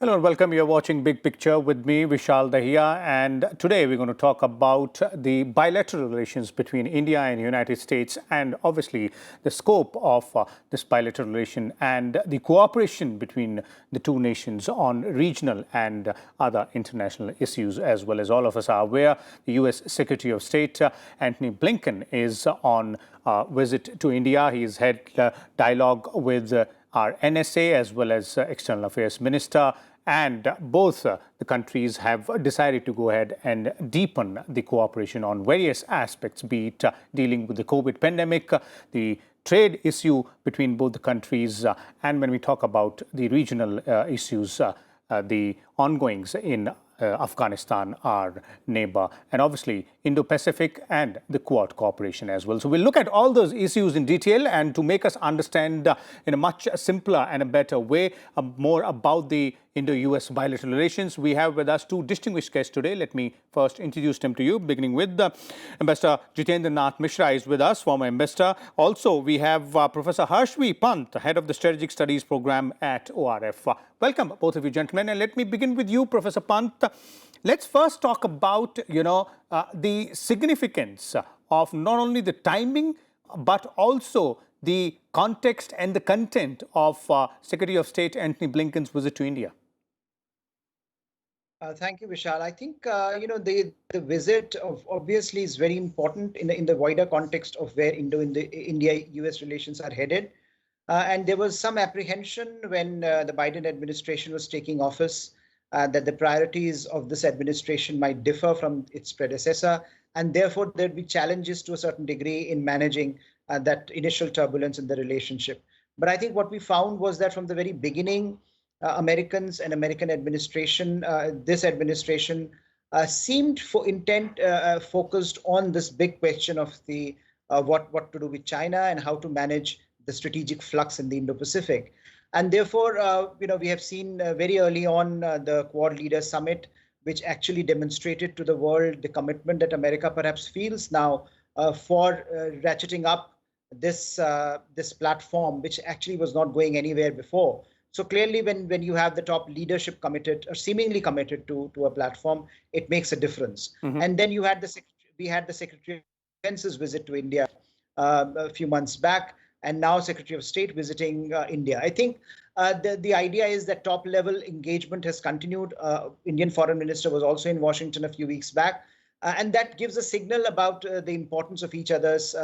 Hello and welcome. You're watching Big Picture with me, Vishal, Dahiya, and today we're going to talk about the bilateral relations between India and the United States and obviously the scope of this bilateral relation and the cooperation between the two nations on regional and other international issues. As well as all of us are aware, the US Secretary of State, Antony Blinken, is on visit to India. He's had dialogue with our NSA as well as External Affairs Minister, and both the countries have decided to go ahead and deepen the cooperation on various aspects, be it dealing with the COVID pandemic, the trade issue between both the countries, and when we talk about the regional issues, the ongoings in Afghanistan, our neighbor, and obviously Indo-Pacific and the Quad cooperation as well. So we'll look at all those issues in detail, and to make us understand in a much simpler and a better way more about the Indo-US bilateral relations, we have with us two distinguished guests today. Let me first introduce them to you, beginning with Ambassador Jitendra Nath Misra is with us, former ambassador. Also, we have Professor Pant, head of the Strategic Studies program at ORF. Welcome, both of you gentlemen. And let me begin with you, Professor Pant. Let's first talk about, the significance of not only the timing, but also the context and the content of Secretary of State Antony Blinken's visit to India. Thank you, Vishal. I think the visit obviously is very important in the wider context of where India-US relations are headed. And there was some apprehension when the Biden administration was taking office that the priorities of this administration might differ from its predecessor, and therefore there'd be challenges to a certain degree in managing that initial turbulence in the relationship. But I think what we found was that from the very beginning, Americans and American administration, this administration seemed focused on this big question of the what to do with China and how to manage the strategic flux in the Indo-Pacific. And therefore, we have seen very early on the Quad Leaders Summit, which actually demonstrated to the world the commitment that America perhaps feels now for ratcheting up this platform, which actually was not going anywhere before. So clearly, when you have the top leadership committed or seemingly committed to a platform, it makes a difference. Mm-hmm. And then we had the Secretary of Defense's visit to India a few months back, and now Secretary of State visiting India. I think the idea is that top level engagement has continued. Indian Foreign Minister was also in Washington a few weeks back. And that gives a signal about the importance of each other's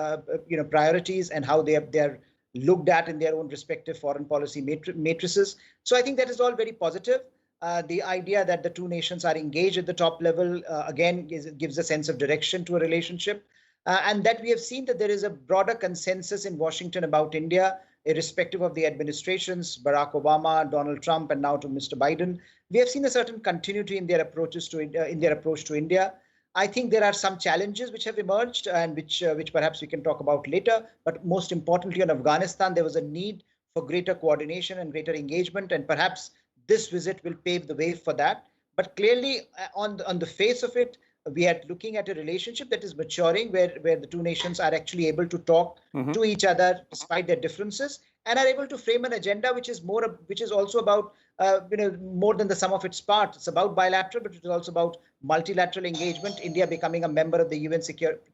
priorities and how they are looked at in their own respective foreign policy matrices. So I think that is all very positive. The idea that the two nations are engaged at the top level, again, gives a sense of direction to a relationship. And that we have seen that there is a broader consensus in Washington about India, irrespective of the administrations, Barack Obama, Donald Trump, and now to Mr. Biden. We have seen a certain continuity in their approach to India. I think there are some challenges which have emerged and which perhaps we can talk about later. But most importantly, on Afghanistan, there was a need for greater coordination and greater engagement, and perhaps this visit will pave the way for that. But clearly, on the face of it, we are looking at a relationship that is maturing, where the two nations are actually able to talk mm-hmm. to each other despite their differences, and are able to frame an agenda which is also about more than the sum of its parts. It's about bilateral, but it is also about multilateral engagement. India becoming a member of the UN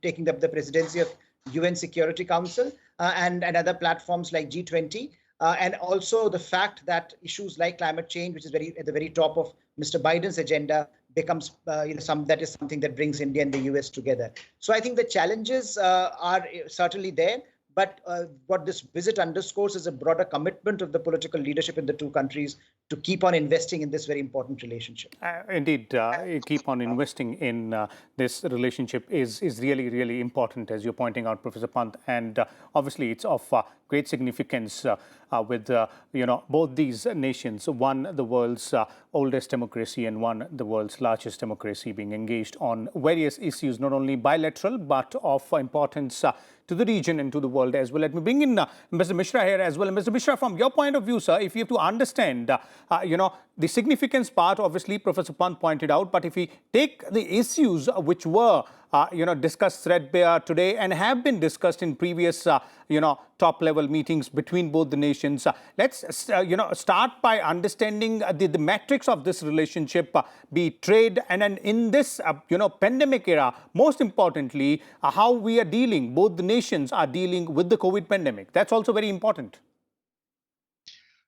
taking up the presidency of UN Security Council and other platforms like G20, and also the fact that issues like climate change, which is at the very top of Mr. Biden's agenda, becomes that is something that brings India and the US together. So I think the challenges are certainly there. But what this visit underscores is a broader commitment of the political leadership in the two countries to keep on investing in this very important relationship. Indeed, keep on investing in this relationship is really, really important, as you're pointing out, Professor Pant. And obviously, it's of great significance with both these nations, one the world's oldest democracy and one the world's largest democracy, being engaged on various issues, not only bilateral, but of importance to the region and to the world as well. Let me bring in Mr. Misra here as well. And Mr. Misra, from your point of view, sir, if you have to understand, the significance part, obviously, Professor Pant pointed out, but if we take the issues which were, discussed threadbare today and have been discussed in previous, top-level meetings between both the nations, let's, start by understanding the metrics of this relationship, be it trade, and then in this, pandemic era, most importantly, how we are dealing, both the nations are dealing with the COVID pandemic. That's also very important.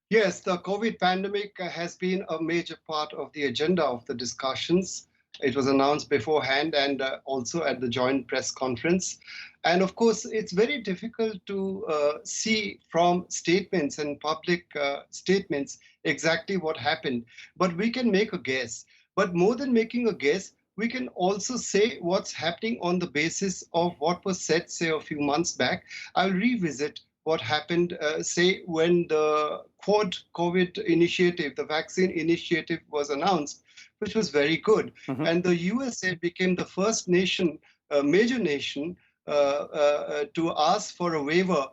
Yes, the COVID pandemic has been a major part of the agenda of the discussions. It was announced beforehand and also at the joint press conference. And of course, it's very difficult to see from statements and public statements exactly what happened. But we can make a guess. But more than making a guess, we can also say what's happening on the basis of what was said, say, a few months back. I'll revisit what happened, say, when the Quad COVID initiative, the vaccine initiative was announced, which was very good. And the USA became the first nation, major nation, to ask for a waiver,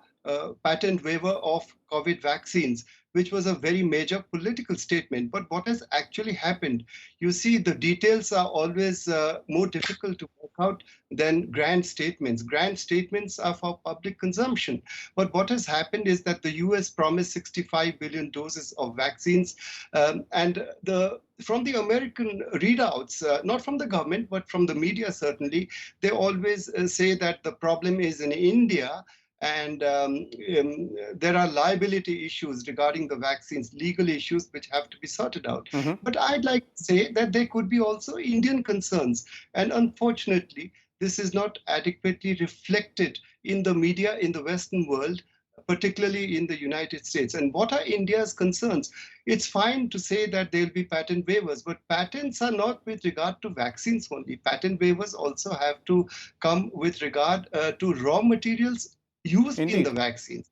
patent waiver of COVID vaccines, which was a very major political statement. But what has actually happened? You see, the details are always more difficult to work out than grand statements. Grand statements are for public consumption. But what has happened is that the US promised 65 billion doses of vaccines. And from the American readouts, not from the government, but from the media certainly, they always say that the problem is in India. And there are liability issues regarding the vaccines, legal issues which have to be sorted out. But I'd like to say that there could be also Indian concerns. And unfortunately, this is not adequately reflected in the media in the Western world, particularly in the United States. And what are India's concerns? It's fine to say that there'll be patent waivers, but patents are not with regard to vaccines only. Patent waivers also have to come with regard to raw materials used in the vaccines.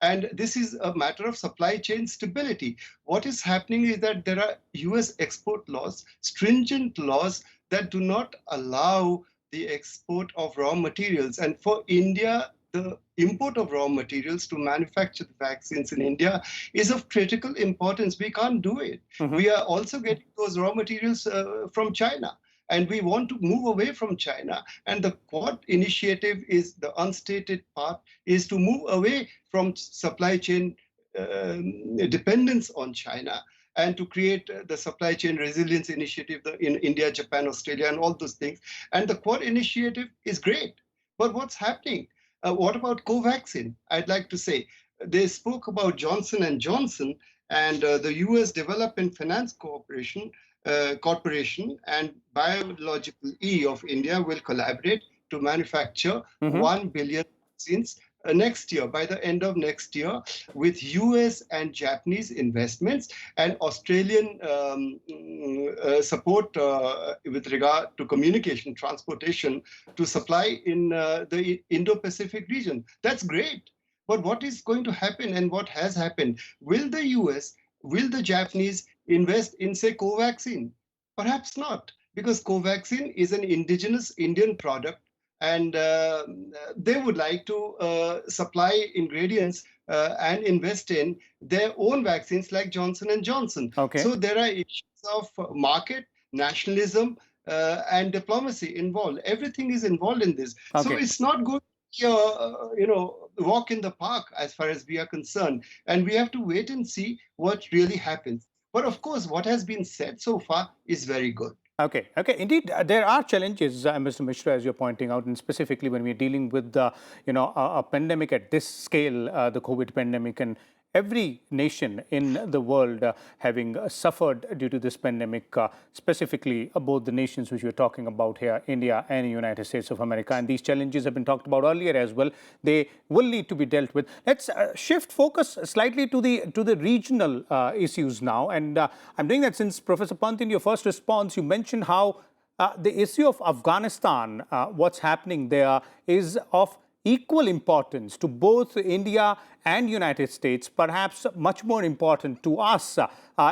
And this is a matter of supply chain stability. What is happening is that there are US export laws, stringent laws that do not allow the export of raw materials. And for India, the import of raw materials to manufacture the vaccines in India is of critical importance. We can't do it. We are also getting those raw materials from China. And we want to move away from China. And the Quad initiative is the unstated part, is to move away from supply chain dependence on China and to create the supply chain resilience initiative in India, Japan, Australia, and all those things. And the Quad initiative is great. But what's happening? What about Covaxin? I'd like to say, they spoke about Johnson & Johnson and the US Development Finance Corporation and Biological E of India will collaborate to manufacture 1 billion vaccines next year, by the end of next year, with US and Japanese investments and Australian support with regard to communication, transportation, to supply in the Indo-Pacific region. That's great. But what is going to happen and what has happened? Will the US, will the Japanese invest in, say, Covaxin? Perhaps not, because Covaxin is an indigenous Indian product, and they would like to supply ingredients and invest in their own vaccines like Johnson & Johnson. So there are issues of market, nationalism, and diplomacy involved. Everything is involved in this. So it's not going to be walk in the park as far as we are concerned. And we have to wait and see what really happens. But of course, what has been said so far is very good. Okay. Indeed, there are challenges, Mr. Misra, as you're pointing out, and specifically when we're dealing with, a pandemic at this scale, the COVID pandemic, and every nation in the world having suffered due to this pandemic, specifically both the nations which we're talking about here, India and the United States of America. And these challenges have been talked about earlier as well. They will need to be dealt with. Let's shift focus slightly to the regional issues now. And I'm doing that since, Professor Pant, in your first response, you mentioned how the issue of Afghanistan, what's happening there, is of equal importance to both India and United States, perhaps much more important to us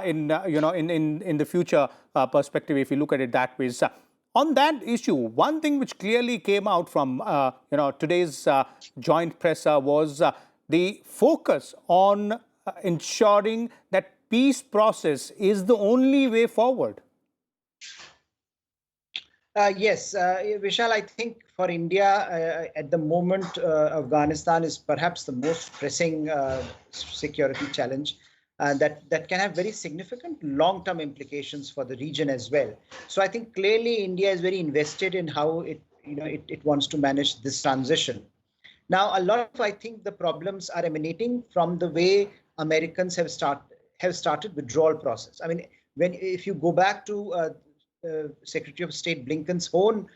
in the future perspective, if you look at it that way. On that issue, one thing which clearly came out from today's joint presser was the focus on ensuring that peace process is the only way forward? Yes, Vishal, I think for India at the moment, Afghanistan is perhaps the most pressing security challenge that can have very significant long-term implications for the region as well. So I think clearly India is very invested in how it wants to manage this transition. Now, a lot of I think the problems are emanating from the way Americans have started withdrawal process. I mean, if you go back to Secretary of State Blinken's own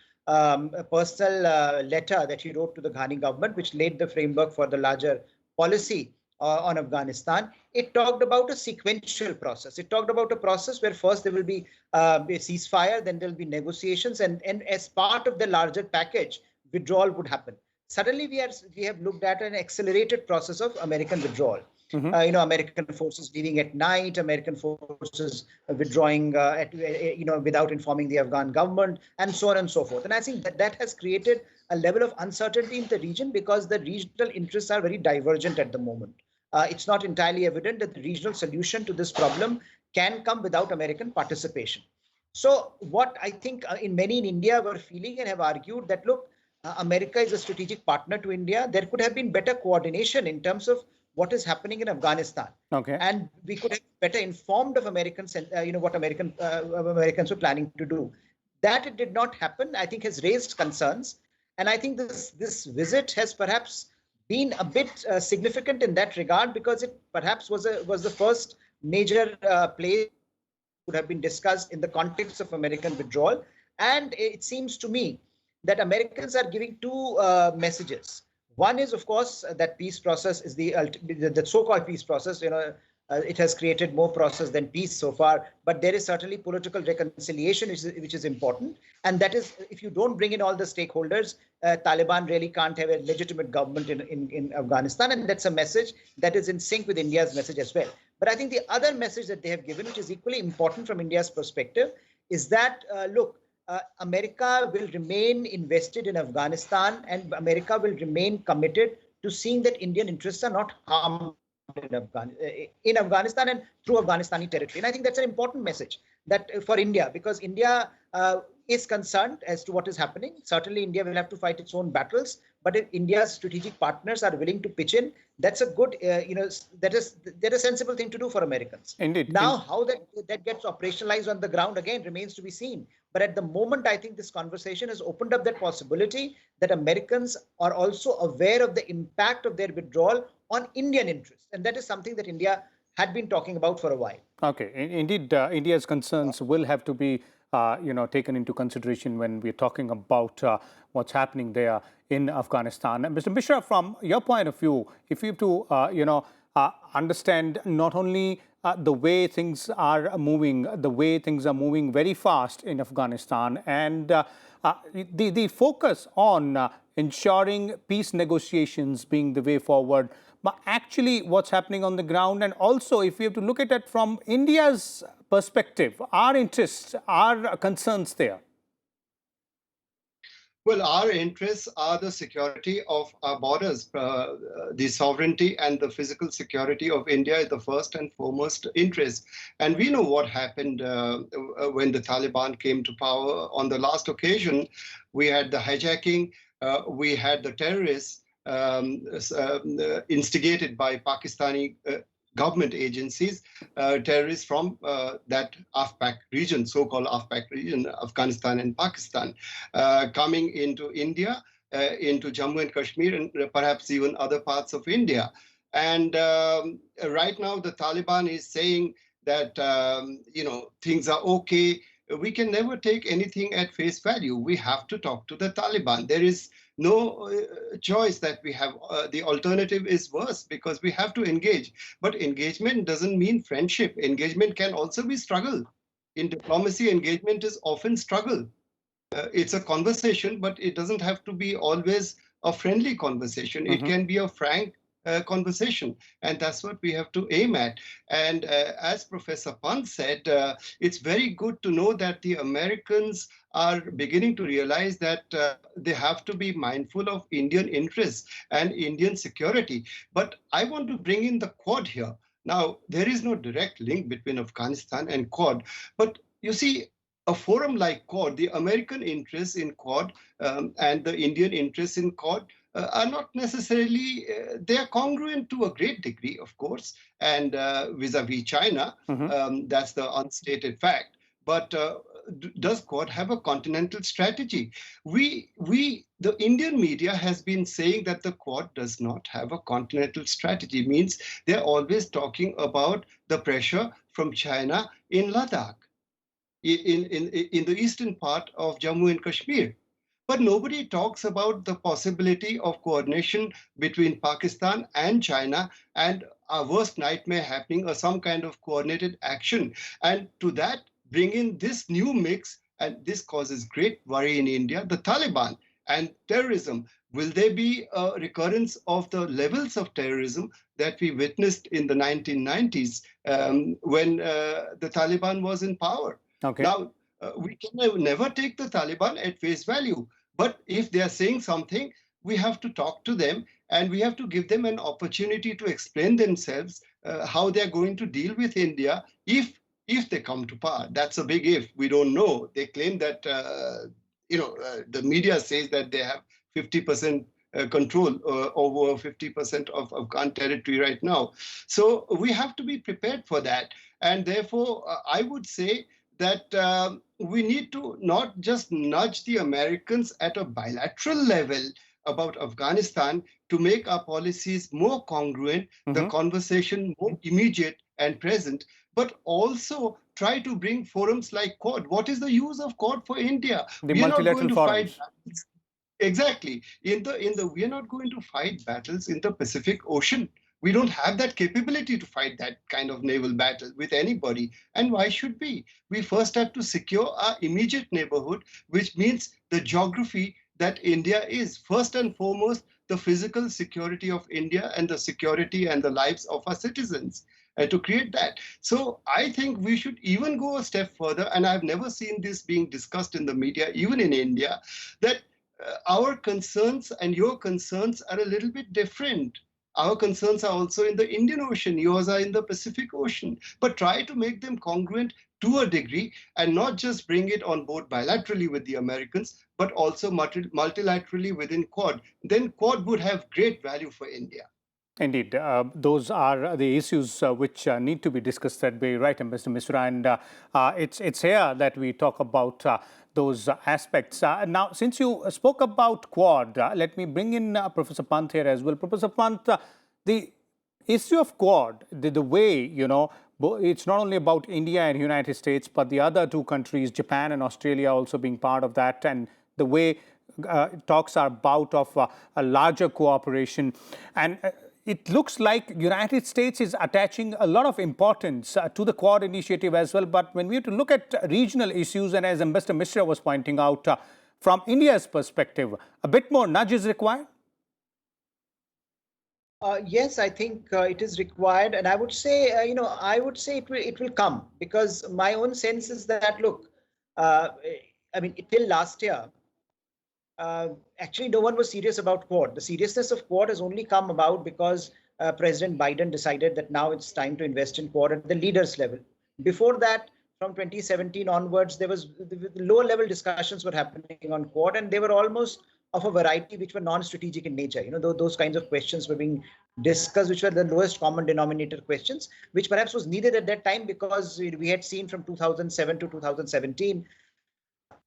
personal letter that he wrote to the Ghani government, which laid the framework for the larger policy on Afghanistan, it talked about a sequential process. It talked about a process where first there will be a ceasefire, then there will be negotiations, and as part of the larger package, withdrawal would happen. Suddenly, we have looked at an accelerated process of American withdrawal. American forces leaving at night, American forces withdrawing without informing the Afghan government, and so on and so forth. And I think that has created a level of uncertainty in the region because the regional interests are very divergent at the moment. It's not entirely evident that the regional solution to this problem can come without American participation. So what I think many in India were feeling and have argued that, look, America is a strategic partner to India. There could have been better coordination in terms of what is happening in Afghanistan. Okay. And we could have better informed of Americans, what Americans were planning to do. That it did not happen, I think has raised concerns. And I think this visit has perhaps been a bit significant in that regard because it perhaps was the first major place would have been discussed in the context of American withdrawal. And it seems to me that Americans are giving two messages. One is, of course, that peace process is the so-called peace process. It has created more process than peace so far, but there is certainly political reconciliation, which is important. And that is, if you don't bring in all the stakeholders, Taliban really can't have a legitimate government in Afghanistan. And that's a message that is in sync with India's message as well. But I think the other message that they have given, which is equally important from India's perspective, is that, look, America will remain invested in Afghanistan and America will remain committed to seeing that Indian interests are not harmed in Afghanistan and through Afghanistani territory. And I think that's an important message that for India, because India is concerned as to what is happening. Certainly, India will have to fight its own battles. But if India's strategic partners are willing to pitch in, that's a good, that is a sensible thing to do for Americans. Indeed. Now, how that gets operationalized on the ground again remains to be seen. But at the moment, I think this conversation has opened up that possibility that Americans are also aware of the impact of their withdrawal on Indian interests. And that is something that India had been talking about for a while. Okay. Indeed, India's concerns will have to be taken into consideration when we're talking about what's happening there in Afghanistan. And Mr. Misra, from your point of view, if you have to, understand not only the way things are moving very fast in Afghanistan, and the focus on ensuring peace negotiations being the way forward, but actually what's happening on the ground. And also, if we have to look at it from India's perspective, our interests, our concerns there. Well, our interests are the security of our borders. The sovereignty and the physical security of India is the first and foremost interest. And we know what happened when the Taliban came to power. On the last occasion, we had the hijacking, we had the terrorists instigated by Pakistani government agencies, terrorists from that AFPAC region, so-called AFPAC region, Afghanistan and Pakistan, coming into India, into Jammu and Kashmir, and perhaps even other parts of India. And right now, the Taliban is saying that, things are okay. We can never take anything at face value. We have to talk to the Taliban. There is no choice that we have. The alternative is worse because we have to engage. But engagement doesn't mean friendship. Engagement can also be struggle. In diplomacy, engagement is often struggle. It's a conversation, but it doesn't have to be always a friendly conversation. It can be a frank conversation, and that's what we have to aim at. And as Professor Pant said, it's very good to know that the Americans are beginning to realize that they have to be mindful of Indian interests and Indian security. But I want to bring in the Quad here. Now, there is no direct link between Afghanistan and Quad, but you see, a forum like Quad, the American interests in Quad and the Indian interests in Quad are not necessarily, they are congruent to a great degree, of course, and vis-a-vis China, that's the unstated fact. But does Quad have a continental strategy? The Indian media has been saying that the Quad does not have a continental strategy. Means they're always talking about the pressure from China in Ladakh, in the eastern part of Jammu and Kashmir. But nobody talks about the possibility of coordination between Pakistan and China, and our worst nightmare happening, or some kind of coordinated action. And to that, bring in this new mix, and this causes great worry in India, the Taliban and terrorism. Will there be a recurrence of the levels of terrorism that we witnessed in the 1990s when the Taliban was in power? Okay. Now, we can never take the Taliban at face value. But if they are saying something, we have to talk to them, and we have to give them an opportunity to explain themselves how they're going to deal with India if they come to power. That's a big if. We don't know. They claim that, the media says that they have 50% control over 50% of Afghan territory right now. So we have to be prepared for that. And therefore, I would say that we need to not just nudge the Americans at a bilateral level about Afghanistan to make our policies more congruent, the conversation more immediate and present, but also try to bring forums like Quad. What is the use of Quad for India? The We are not going multilateral to forums. fight. Exactly. We are not going to fight battles in the Pacific Ocean. We don't have that capability to fight that kind of naval battle with anybody. And why should we? We first have to secure our immediate neighborhood, which means the geography that India is. First and foremost, the physical security of India and the security and the lives of our citizens. To create that. So I think we should even go a step further, and I've never seen this being discussed in the media, even in India, that our concerns and your concerns are a little bit different. Our concerns are also in the Indian Ocean, yours are in the Pacific Ocean, but try to make them congruent to a degree and not just bring it on board bilaterally with the Americans, but also multilaterally within Quad. Then Quad would have great value for India. Indeed, those are the issues which need to be discussed. That way, right, Mr. Misra, and it's here that we talk about those aspects. Now, since you spoke about Quad, let me bring in Professor Pant here as well. Professor Pant, the issue of Quad, the way, it's not only about India and United States, but the other two countries, Japan and Australia, also being part of that, and the way talks are about of a larger cooperation. And it looks like United States is attaching a lot of importance to the Quad initiative as well. But when we have to look at regional issues, and as Ambassador Misra was pointing out, from India's perspective, a bit more nudge is required? Yes, I think it is required, and I would say, it will come, because my own sense is that, look, till last year, actually, no one was serious about Quad. The seriousness of Quad has only come about because President Biden decided that now it's time to invest in Quad at the leaders level. Before that, from 2017 onwards, the lower level discussions were happening on Quad, and they were almost of a variety which were non-strategic in nature. Those kinds of questions were being discussed, which were the lowest common denominator questions, which perhaps was needed at that time, because we had seen from 2007 to 2017,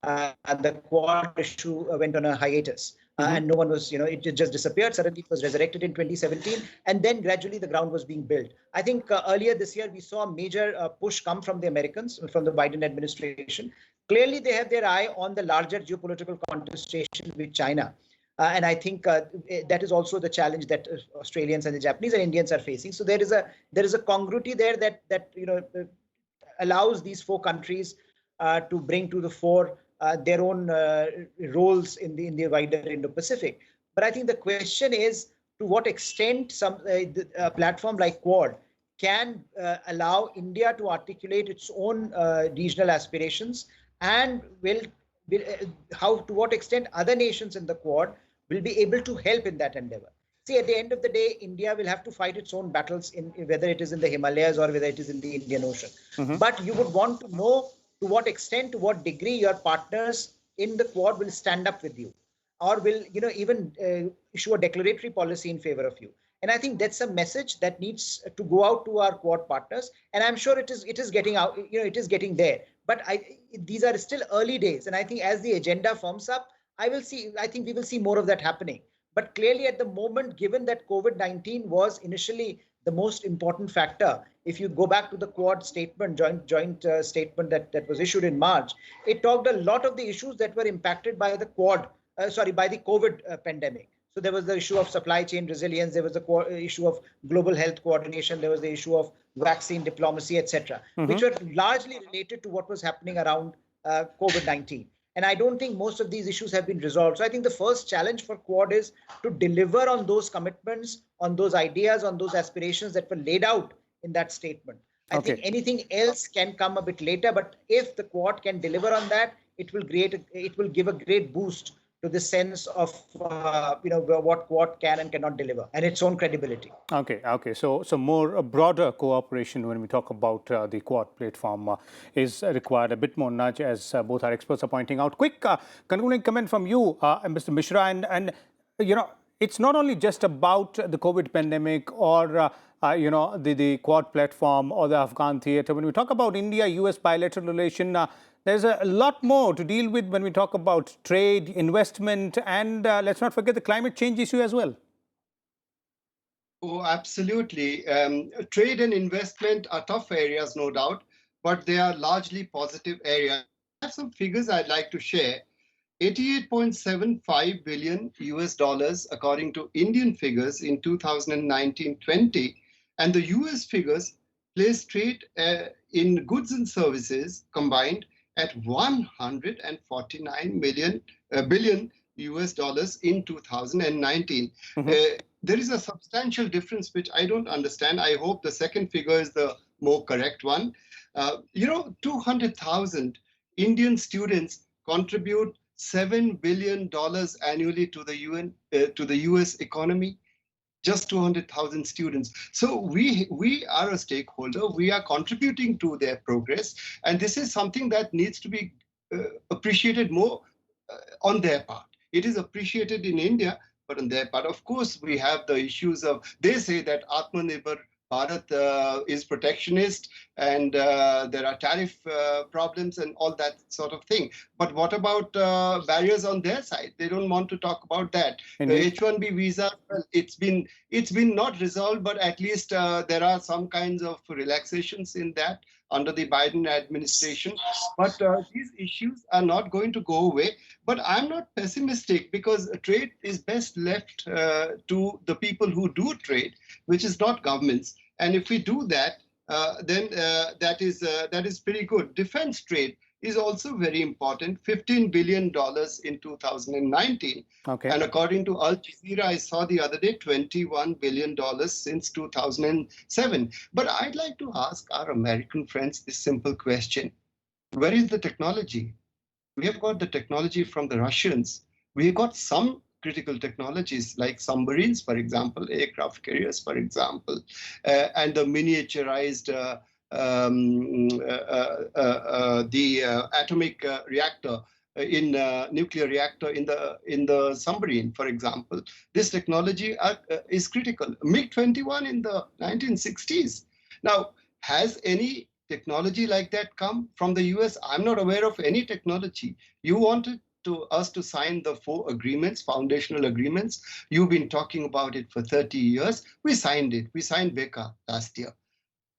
the Quad issue went on a hiatus. And no one was, it just disappeared. Suddenly it was resurrected in 2017. And then gradually the ground was being built. I think earlier this year, we saw a major push come from the Americans, from the Biden administration. Clearly, they have their eye on the larger geopolitical contestation with China. And I think that is also the challenge that Australians and the Japanese and Indians are facing. So there is a congruity there that allows these four countries to bring to the fore their own roles in the wider Indo-Pacific. But I think the question is, to what extent a platform like Quad can allow India to articulate its own regional aspirations, and to what extent other nations in the Quad will be able to help in that endeavor. See, at the end of the day, India will have to fight its own battles, in whether it is in the Himalayas or whether it is in the Indian Ocean. But you would want to know to what extent, to what degree your partners in the Quad will stand up with you, or will even issue a declaratory policy in favor of you. And I think that's a message that needs to go out to our Quad partners. And I'm sure it is getting out. It is getting there. But these are still early days, and I think as the agenda firms up, I think we will see more of that happening. But clearly, at the moment, given that COVID-19 was initially the most important factor, if you go back to the Quad statement, joint statement that was issued in March, it talked a lot of the issues that were impacted by the by the COVID pandemic. So there was the issue of supply chain resilience, there was the issue of global health coordination, there was the issue of vaccine diplomacy, etc., which were largely related to what was happening around COVID-19. And I don't think most of these issues have been resolved. So I think the first challenge for Quad is to deliver on those commitments, on those ideas, on those aspirations that were laid out in that statement. I think anything else can come a bit later, but if the Quad can deliver on that, it will give a great boost to the sense of what Quad can and cannot deliver, and its own credibility. Okay. So more broader cooperation when we talk about the Quad platform is required. A bit more nudge, as both our experts are pointing out. Quick concluding comment from you, Mr. Misra, and it's not only just about the COVID pandemic or the Quad platform or the Afghan theater. When we talk about India-US bilateral relation, there's a lot more to deal with when we talk about trade, investment, and let's not forget the climate change issue as well. Oh, absolutely. Trade and investment are tough areas, no doubt, but they are largely positive areas. I have some figures I'd like to share. 88.75 billion US dollars, according to Indian figures in 2019-20, and the US figures place trade in goods and services combined at 149 billion US dollars in 2019. There is a substantial difference which I don't understand. I hope the second figure is the more correct one. 200,000 Indian students contribute $7 billion annually to the US economy. Just 200,000 students. So we are a stakeholder. We are contributing to their progress, and this is something that needs to be appreciated more on their part. It is appreciated in India, but on their part, of course, we have the issues of. They say that Atmanirbhar Bharat is protectionist, and there are tariff problems and all that sort of thing. But what about barriers on their side? They don't want to talk about that. The H-1B visa, well, it's been not resolved, but at least there are some kinds of relaxations in that under the Biden administration. But these issues are not going to go away. But I'm not pessimistic, because trade is best left to the people who do trade, which is not governments. And if we do that, then that is pretty good. Defense trade is also very important, $15 billion in 2019. Okay. And according to Al Jazeera, I saw the other day, $21 billion since 2007. But I'd like to ask our American friends this simple question. Where is the technology? We have got the technology from the Russians. We have got some critical technologies like submarines, for example, aircraft carriers, for example, and the miniaturized the atomic reactor in nuclear reactor in the submarine, for example. This technology is critical. MiG-21 in the 1960s. Now, has any technology like that come from the US? I'm not aware of any technology. You wanted us to sign the 4 agreements, foundational agreements. You've been talking about it for 30 years. We signed it. We signed BECA last year.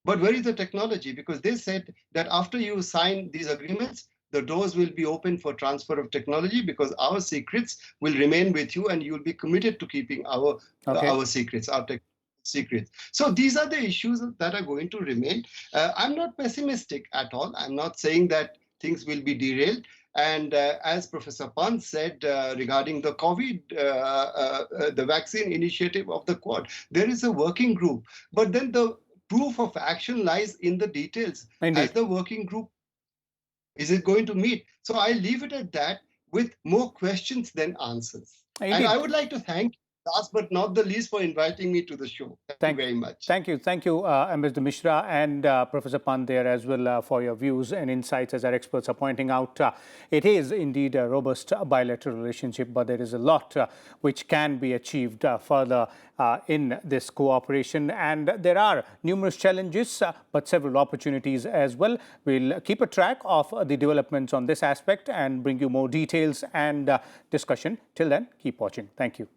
But where is the technology? Because they said that after you sign these agreements, the doors will be open for transfer of technology, because our secrets will remain with you and you'll be committed to keeping our secrets, our tech secrets. So these are the issues that are going to remain. I'm not pessimistic at all. I'm not saying that things will be derailed. And as Professor Pant said regarding the COVID, the vaccine initiative of the Quad, there is a working group. But then the proof of action lies in the details. Indeed. As the working group, is it going to meet? So I leave it at that, with more questions than answers. Indeed. And I would like to thank last but not the least, for inviting me to the show. Thank you very much. Thank you, Mr. Misra and Professor Pant there as well for your views and insights. As our experts are pointing out, it is indeed a robust bilateral relationship, but there is a lot which can be achieved further in this cooperation. And there are numerous challenges, but several opportunities as well. We'll keep a track of the developments on this aspect and bring you more details and discussion. Till then, keep watching. Thank you.